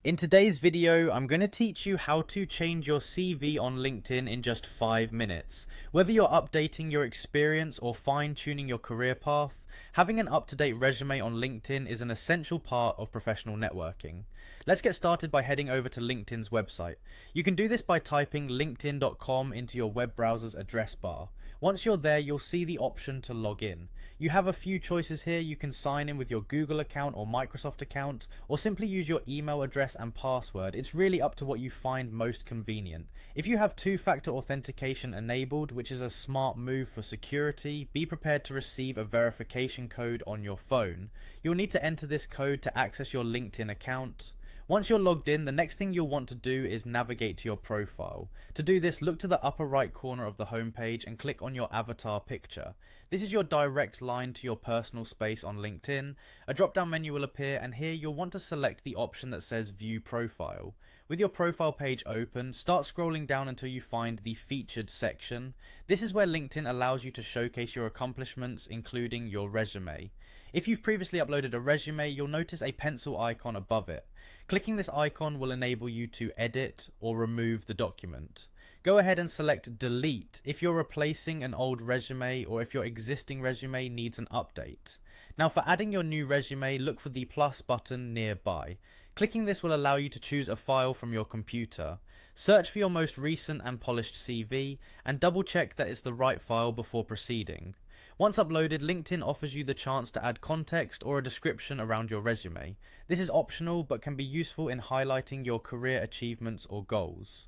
In today's video, I'm going to teach you how to change your CV on LinkedIn in just 5 minutes. Whether you're updating your experience or fine-tuning your career path, having an up-to-date resume on LinkedIn is an essential part of professional networking. Let's get started by heading over to LinkedIn's website. You can do this by typing linkedin.com into your web browser's address bar. Once you're there, you'll see the option to log in. You have a few choices here. You can sign in with your Google account or Microsoft account, or simply use your email address and password. It's really up to what you find most convenient. If you have two-factor authentication enabled, which is a smart move for security, be prepared to receive a verification code on your phone. You'll need to enter this code to access your LinkedIn account. Once you're logged in, the next thing you'll want to do is navigate to your profile. To do this, look to the upper right corner of the homepage and click on your avatar picture. This is your direct line to your personal space on LinkedIn. A drop-down menu will appear, and here you'll want to select the option that says View Profile. With your profile page open, start scrolling down until you find the Featured section. This is where LinkedIn allows you to showcase your accomplishments, including your resume. If you've previously uploaded a resume, you'll notice a pencil icon above it. Clicking this icon will enable you to edit or remove the document. Go ahead and select Delete if you're replacing an old resume or if your existing resume needs an update. Now, for adding your new resume, look for the plus button nearby. Clicking this will allow you to choose a file from your computer. Search for your most recent and polished CV and double check that it's the right file before proceeding. Once uploaded, LinkedIn offers you the chance to add context or a description around your resume. This is optional but can be useful in highlighting your career achievements or goals.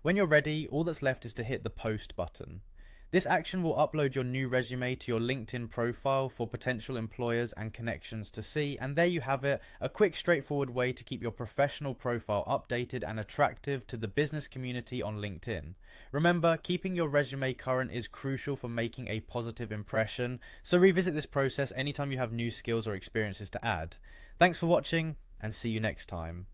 When you're ready, all that's left is to hit the Post button. This action will upload your new resume to your LinkedIn profile for potential employers and connections to see, and there you have it, a quick, straightforward way to keep your professional profile updated and attractive to the business community on LinkedIn. Remember, keeping your resume current is crucial for making a positive impression, so revisit this process anytime you have new skills or experiences to add. Thanks for watching, and see you next time.